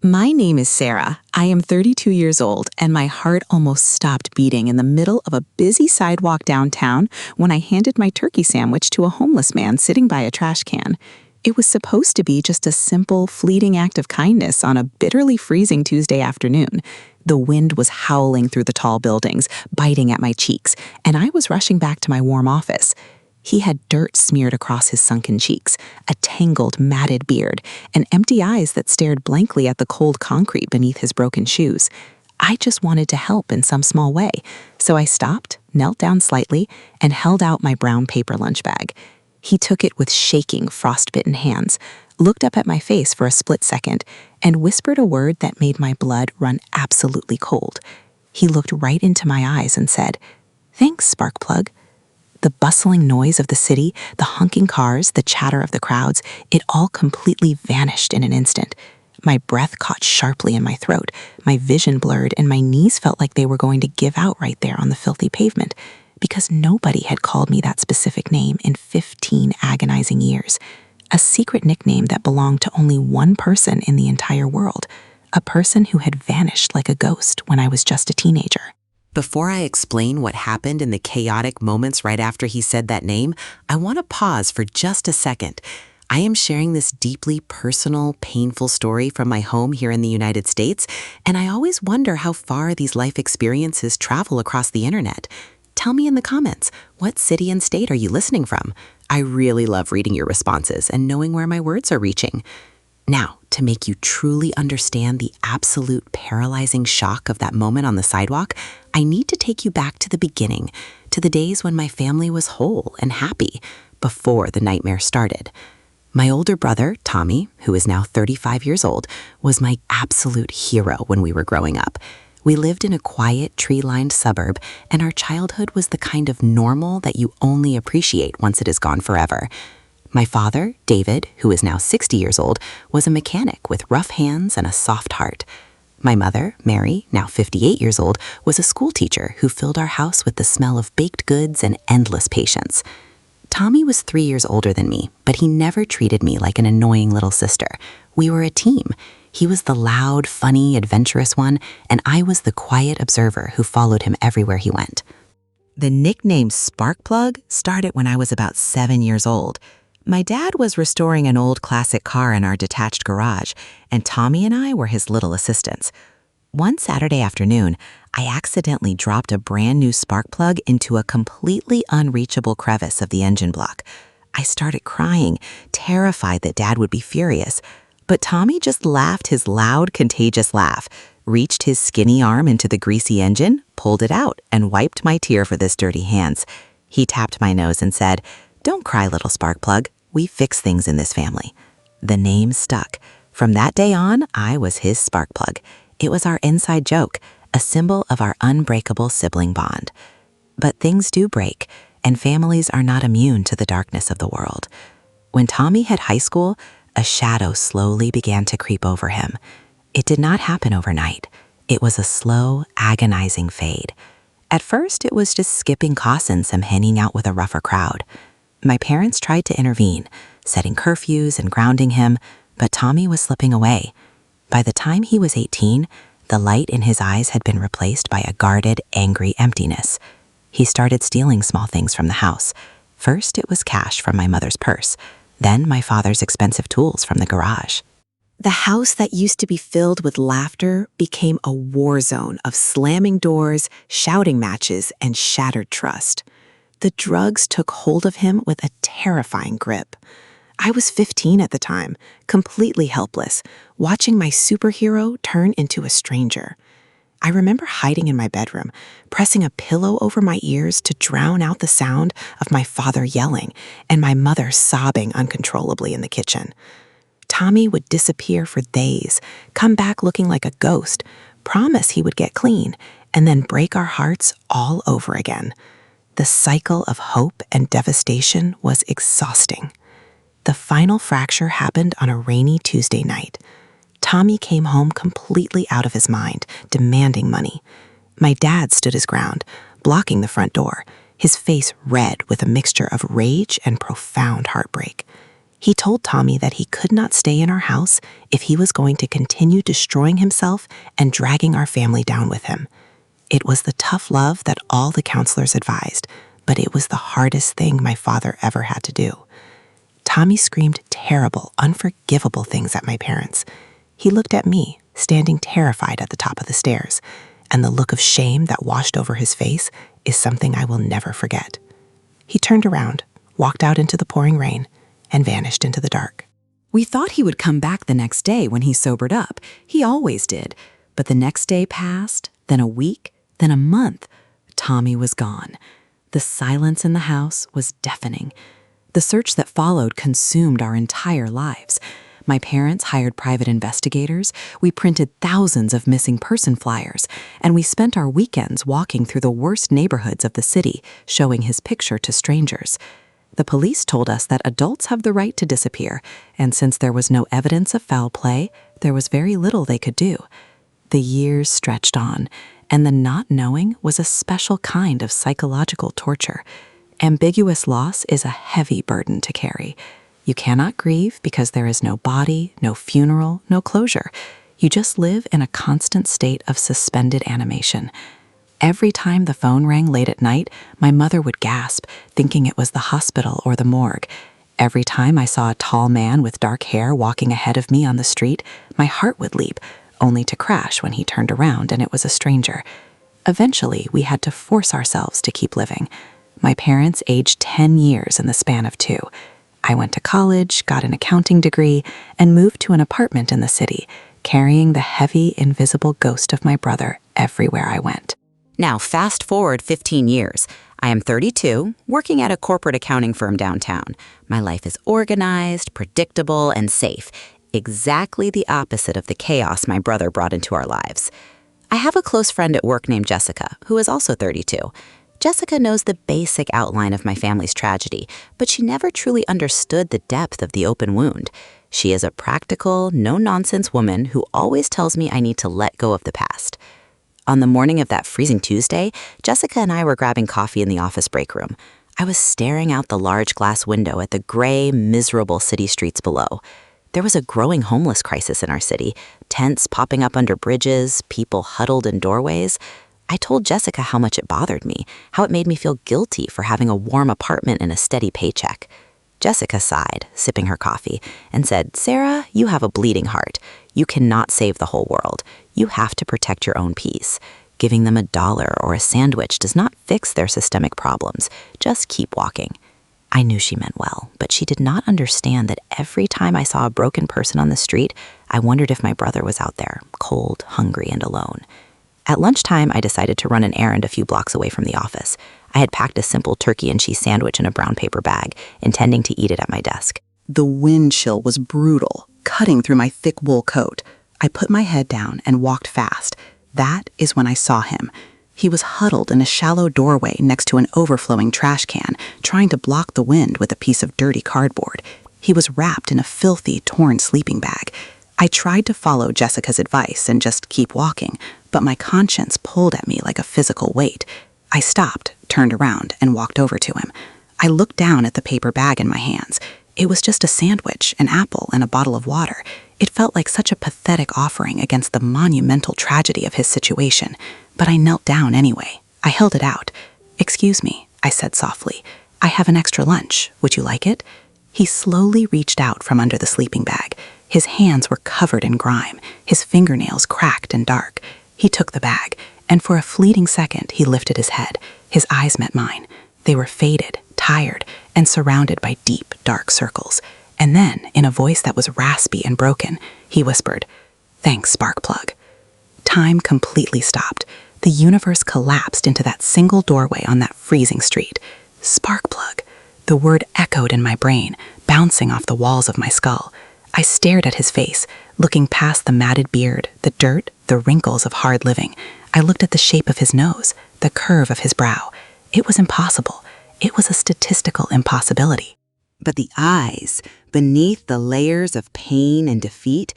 My name is Sarah. I am 32 years old, and my heart almost stopped beating in the middle of a busy sidewalk downtown when I handed my turkey sandwich to a homeless man sitting by a trash can. It was supposed to be just a simple, fleeting act of kindness on a bitterly freezing Tuesday afternoon. The wind was howling through the tall buildings, biting at my cheeks, and I was rushing back to my warm office. He had dirt smeared across his sunken cheeks, a tangled, matted beard, and empty eyes that stared blankly at the cold concrete beneath his broken shoes. I just wanted to help in some small way, so I stopped, knelt down slightly, and held out my brown paper lunch bag. He took it with shaking, frostbitten hands, looked up at my face for a split second, and whispered a word that made my blood run absolutely cold. He looked right into my eyes and said, "Thanks, Sparkplug." The bustling noise of the city, the honking cars, the chatter of the crowds, it all completely vanished in an instant. My breath caught sharply in my throat, my vision blurred, and my knees felt like they were going to give out right there on the filthy pavement, because nobody had called me that specific name in 15 agonizing years. A secret nickname that belonged to only one person in the entire world, a person who had vanished like a ghost when I was just a teenager. Before I explain what happened in the chaotic moments right after he said that name, I want to pause for just a second. I am sharing this deeply personal, painful story from my home here in the United States, and I always wonder how far these life experiences travel across the internet. Tell me in the comments, what city and state are you listening from? I really love reading your responses and knowing where my words are reaching. Now, to make you truly understand the absolute paralyzing shock of that moment on the sidewalk, I need to take you back to the beginning, to the days when my family was whole and happy, before the nightmare started. My older brother, Tommy, who is now 35 years old, was my absolute hero when we were growing up. We lived in a quiet, tree-lined suburb, and our childhood was the kind of normal that you only appreciate once it is gone forever. My father, David, who is now 60 years old, was a mechanic with rough hands and a soft heart. My mother, Mary, now 58 years old, was a school teacher who filled our house with the smell of baked goods and endless patience. Tommy was 3 years older than me, but he never treated me like an annoying little sister. We were a team. He was the loud, funny, adventurous one, and I was the quiet observer who followed him everywhere he went. The nickname Sparkplug started when I was about 7 years old. My dad was restoring an old classic car in our detached garage, and Tommy and I were his little assistants. One Saturday afternoon, I accidentally dropped a brand new spark plug into a completely unreachable crevice of the engine block. I started crying, terrified that Dad would be furious, but Tommy just laughed his loud, contagious laugh, reached his skinny arm into the greasy engine, pulled it out, and wiped my tear for his dirty hands. He tapped my nose and said, "Don't cry, little Sparkplug. We fix things in this family." The name stuck. From that day on, I was his Sparkplug. It was our inside joke, a symbol of our unbreakable sibling bond. But things do break, and families are not immune to the darkness of the world. When Tommy hit high school, a shadow slowly began to creep over him. It did not happen overnight. It was a slow, agonizing fade. At first, it was just skipping cautions and hanging out with a rougher crowd. My parents tried to intervene, setting curfews and grounding him, but Tommy was slipping away. By the time he was 18, the light in his eyes had been replaced by a guarded, angry emptiness. He started stealing small things from the house. First, it was cash from my mother's purse, then my father's expensive tools from the garage. The house that used to be filled with laughter became a war zone of slamming doors, shouting matches, and shattered trust. The drugs took hold of him with a terrifying grip. I was 15 at the time, completely helpless, watching my superhero turn into a stranger. I remember hiding in my bedroom, pressing a pillow over my ears to drown out the sound of my father yelling and my mother sobbing uncontrollably in the kitchen. Tommy would disappear for days, come back looking like a ghost, promise he would get clean, and then break our hearts all over again. The cycle of hope and devastation was exhausting. The final fracture happened on a rainy Tuesday night. Tommy came home completely out of his mind, demanding money. My dad stood his ground, blocking the front door, his face red with a mixture of rage and profound heartbreak. He told Tommy that he could not stay in our house if he was going to continue destroying himself and dragging our family down with him. It was the tough love that all the counselors advised, but it was the hardest thing my father ever had to do. Tommy screamed terrible, unforgivable things at my parents. He looked at me, standing terrified at the top of the stairs, and the look of shame that washed over his face is something I will never forget. He turned around, walked out into the pouring rain, and vanished into the dark. We thought he would come back the next day when he sobered up. He always did. But the next day passed, then a week, then a month. Tommy was gone. The silence in the house was deafening. The search that followed consumed our entire lives. My parents hired private investigators, we printed thousands of missing person flyers, and we spent our weekends walking through the worst neighborhoods of the city, showing his picture to strangers. The police told us that adults have the right to disappear, and since there was no evidence of foul play, there was very little they could do. The years stretched on, and the not knowing was a special kind of psychological torture. Ambiguous loss is a heavy burden to carry. You cannot grieve because there is no body, no funeral, no closure. You just live in a constant state of suspended animation. Every time the phone rang late at night, my mother would gasp, thinking it was the hospital or the morgue. Every time I saw a tall man with dark hair walking ahead of me on the street, my heart would leap, only to crash when he turned around and it was a stranger. Eventually, we had to force ourselves to keep living. My parents aged 10 years in the span of 2. I went to college, got an accounting degree, and moved to an apartment in the city, carrying the heavy, invisible ghost of my brother everywhere I went. Now, fast forward 15 years. I am 32, working at a corporate accounting firm downtown. My life is organized, predictable, and safe. Exactly the opposite of the chaos my brother brought into our lives. I have a close friend at work named Jessica, who is also 32. Jessica knows the basic outline of my family's tragedy, but she never truly understood the depth of the open wound. She is a practical, no-nonsense woman who always tells me I need to let go of the past. On the morning of that freezing Tuesday, Jessica and I were grabbing coffee in the office break room. I was staring out the large glass window at the gray, miserable city streets below. There was a growing homeless crisis in our city, tents popping up under bridges, people huddled in doorways. I told Jessica how much it bothered me, how it made me feel guilty for having a warm apartment and a steady paycheck. Jessica sighed, sipping her coffee, and said, "Sarah, you have a bleeding heart. You cannot save the whole world. You have to protect your own peace. Giving them $1 or a sandwich does not fix their systemic problems. Just keep walking." I knew she meant well, but she did not understand that every time I saw a broken person on the street, I wondered if my brother was out there, cold, hungry, and alone. At lunchtime, I decided to run an errand a few blocks away from the office. I had packed a simple turkey and cheese sandwich in a brown paper bag, intending to eat it at my desk. The wind chill was brutal, cutting through my thick wool coat. I put my head down and walked fast. That is when I saw him. He was huddled in a shallow doorway next to an overflowing trash can, trying to block the wind with a piece of dirty cardboard. He was wrapped in a filthy, torn sleeping bag. I tried to follow Jessica's advice and just keep walking, but my conscience pulled at me like a physical weight. I stopped, turned around, and walked over to him. I looked down at the paper bag in my hands. It was just a sandwich, an apple, and a bottle of water. It felt like such a pathetic offering against the monumental tragedy of his situation, but I knelt down anyway. I held it out. "Excuse me," I said softly. "I have an extra lunch. Would you like it?" He slowly reached out from under the sleeping bag. His hands were covered in grime, his fingernails cracked and dark. He took the bag, and for a fleeting second he lifted his head. His eyes met mine. They were faded, tired, and surrounded by deep, dark circles. And then, in a voice that was raspy and broken, he whispered, "Thanks, Sparkplug." Time completely stopped. The universe collapsed into that single doorway on that freezing street. Sparkplug. The word echoed in my brain, bouncing off the walls of my skull. I stared at his face, looking past the matted beard, the dirt, the wrinkles of hard living. I looked at the shape of his nose, the curve of his brow. It was impossible. It was a statistical impossibility. But the eyes, beneath the layers of pain and defeat,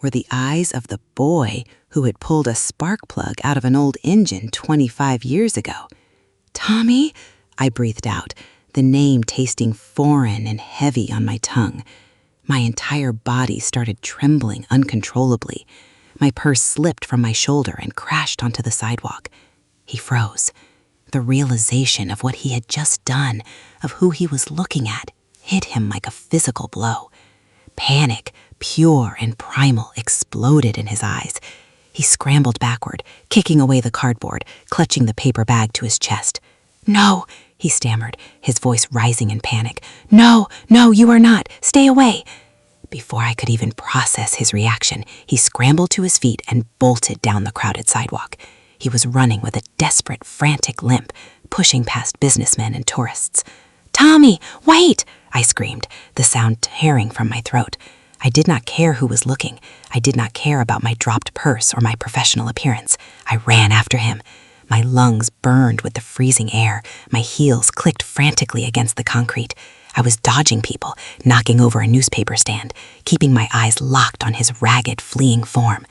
were the eyes of the boy who had pulled a spark plug out of an old engine 25 years ago. "Tommy?" I breathed out, the name tasting foreign and heavy on my tongue. My entire body started trembling uncontrollably. My purse slipped from my shoulder and crashed onto the sidewalk. He froze. The realization of what he had just done, of who he was looking at, hit him like a physical blow. Panic, pure and primal, exploded in his eyes. He scrambled backward, kicking away the cardboard, clutching the paper bag to his chest. "No," he stammered, his voice rising in panic. "No, no, you are not. Stay away." Before I could even process his reaction, he scrambled to his feet and bolted down the crowded sidewalk. He was running with a desperate, frantic limp, pushing past businessmen and tourists. "Tommy, wait!" I screamed, the sound tearing from my throat. I did not care who was looking. I did not care about my dropped purse or my professional appearance. I ran after him. My lungs burned with the freezing air. My heels clicked frantically against the concrete. I was dodging people, knocking over a newspaper stand, keeping my eyes locked on his ragged, fleeing form.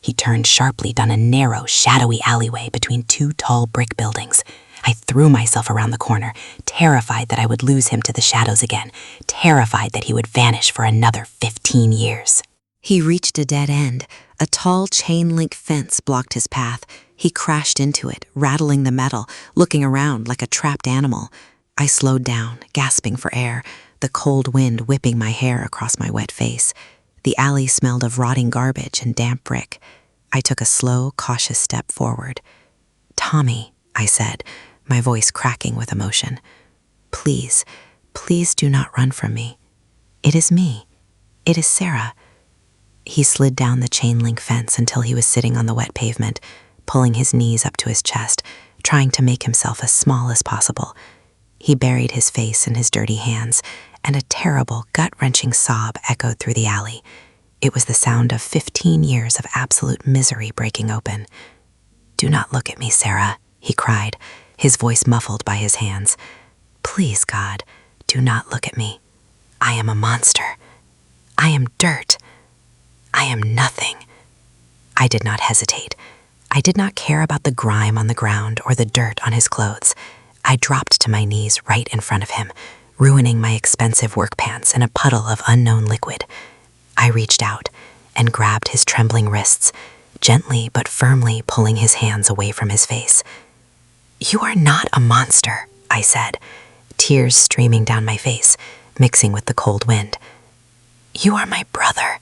He turned sharply down a narrow, shadowy alleyway between two tall brick buildings. I threw myself around the corner, terrified that I would lose him to the shadows again, terrified that he would vanish for another 15 years. He reached a dead end. A tall chain-link fence blocked his path. He crashed into it, rattling the metal, looking around like a trapped animal. I slowed down, gasping for air, the cold wind whipping my hair across my wet face. The alley smelled of rotting garbage and damp brick. I took a slow, cautious step forward. "Tommy," I said, my voice cracking with emotion. "Please, please do not run from me. It is me. It is Sarah." He slid down the chain-link fence until he was sitting on the wet pavement, pulling his knees up to his chest, trying to make himself as small as possible. He buried his face in his dirty hands, and a terrible, gut-wrenching sob echoed through the alley. It was the sound of 15 years of absolute misery breaking open. "Do not look at me, Sarah," he cried, his voice muffled by his hands. "Please, God, do not look at me. I am a monster. I am dirt. I am nothing." I did not hesitate. I did not care about the grime on the ground or the dirt on his clothes. I dropped to my knees right in front of him, ruining my expensive work pants in a puddle of unknown liquid. I reached out and grabbed his trembling wrists, gently but firmly pulling his hands away from his face. "You are not a monster," I said, tears streaming down my face, mixing with the cold wind. "You are my brother.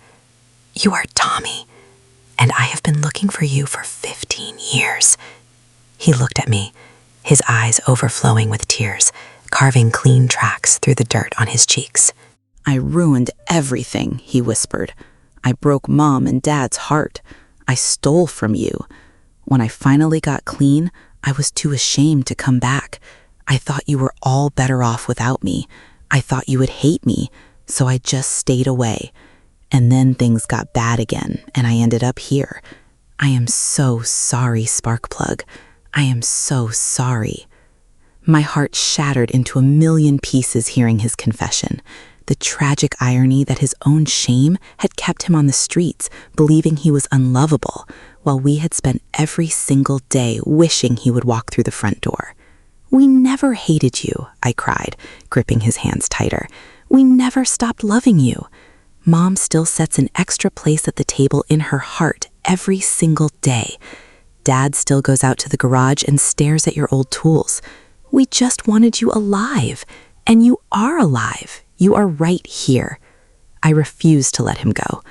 You are Tommy, and I have been looking for you for 15 years. He looked at me, his eyes overflowing with tears, carving clean tracks through the dirt on his cheeks. "I ruined everything," he whispered. "I broke Mom and Dad's heart. I stole from you. When I finally got clean, I was too ashamed to come back. I thought you were all better off without me. I thought you would hate me, so I just stayed away. And then things got bad again, and I ended up here. I am so sorry, Sparkplug. I am so sorry." My heart shattered into a million pieces hearing his confession. The tragic irony that his own shame had kept him on the streets, believing he was unlovable, while we had spent every single day wishing he would walk through the front door. "We never hated you," I cried, gripping his hands tighter. "We never stopped loving you. Mom still sets an extra place at the table in her heart every single day. Dad still goes out to the garage and stares at your old tools. We just wanted you alive, and you are alive. You are right here." I refused to let him go.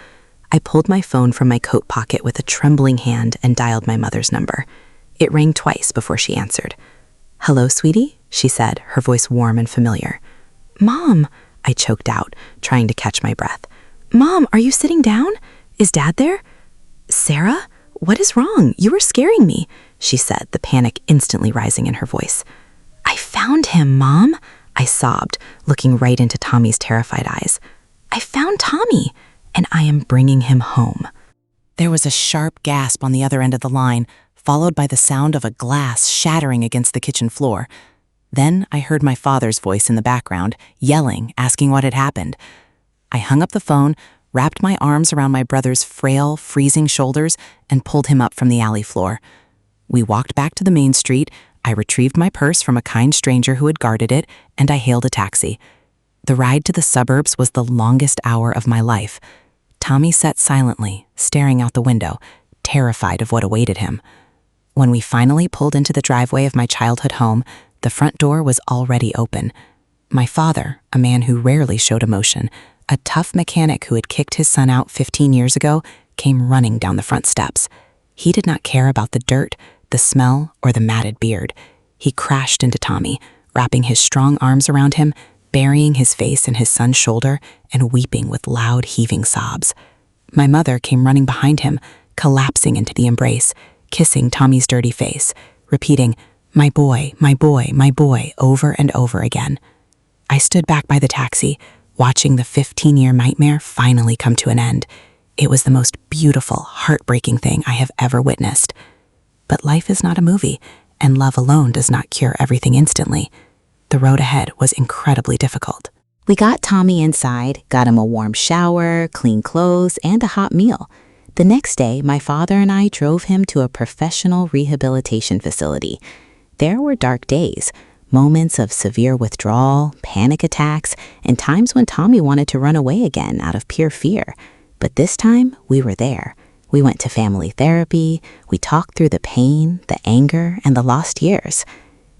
I pulled my phone from my coat pocket with a trembling hand and dialed my mother's number. It rang twice before she answered. "Hello, sweetie," she said, her voice warm and familiar. "Mom," I choked out, trying to catch my breath. "Mom, are you sitting down? Is Dad there?" "Sarah, what is wrong? You are scaring me," she said, the panic instantly rising in her voice. "I found him, Mom," I sobbed, looking right into Tommy's terrified eyes. "I found Tommy, and I am bringing him home." There was a sharp gasp on the other end of the line, followed by the sound of a glass shattering against the kitchen floor. Then I heard my father's voice in the background, yelling, asking what had happened. I hung up the phone, wrapped my arms around my brother's frail, freezing shoulders, and pulled him up from the alley floor. We walked back to the main street. I retrieved my purse from a kind stranger who had guarded it, and I hailed a taxi. The ride to the suburbs was the longest hour of my life. Tommy sat silently, staring out the window, terrified of what awaited him. When we finally pulled into the driveway of my childhood home, the front door was already open. My father, a man who rarely showed emotion, a tough mechanic who had kicked his son out 15 years ago, came running down the front steps. He did not care about the dirt, the smell, or the matted beard. He crashed into Tommy, wrapping his strong arms around him, burying his face in his son's shoulder, and weeping with loud, heaving sobs. My mother came running behind him, collapsing into the embrace, kissing Tommy's dirty face, repeating, "My boy, my boy, my boy," over and over again. I stood back by the taxi, watching the 15-year nightmare finally come to an end. It was the most beautiful, heartbreaking thing I have ever witnessed. But life is not a movie, and love alone does not cure everything instantly. The road ahead was incredibly difficult. We got Tommy inside, got him a warm shower, clean clothes, and a hot meal. The next day, my father and I drove him to a professional rehabilitation facility. There were dark days, moments of severe withdrawal, panic attacks, and times when Tommy wanted to run away again out of pure fear. But this time, we were there. We went to family therapy, we talked through the pain, the anger, and the lost years.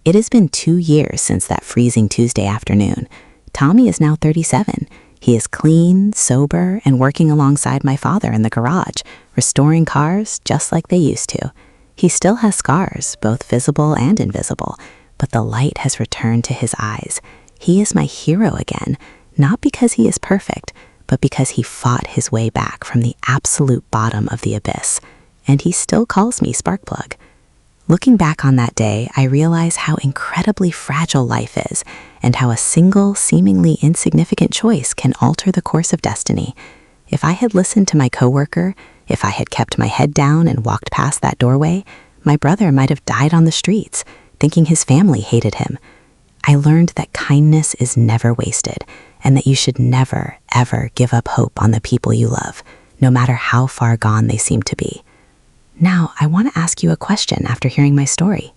It has been 2 years since that freezing Tuesday afternoon. Tommy is now 37. He is clean, sober, and working alongside my father in the garage, restoring cars just like they used to. He still has scars, both visible and invisible, but the light has returned to his eyes. He is my hero again, not because he is perfect, but because he fought his way back from the absolute bottom of the abyss. And he still calls me Sparkplug. Looking back on that day, I realize how incredibly fragile life is, and how a single, seemingly insignificant choice can alter the course of destiny. If I had listened to my coworker, if I had kept my head down and walked past that doorway, my brother might have died on the streets, thinking his family hated him. I learned that kindness is never wasted, and that you should never, ever give up hope on the people you love, no matter how far gone they seem to be. Now, I want to ask you a question after hearing my story.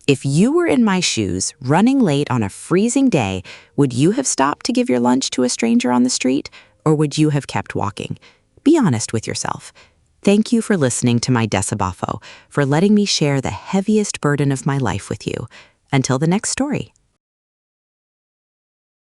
If you were in my shoes, running late on a freezing day, would you have stopped to give your lunch to a stranger on the street, or would you have kept walking? Be honest with yourself. Thank you for listening to my Desabafo, for letting me share the heaviest burden of my life with you. Until the next story.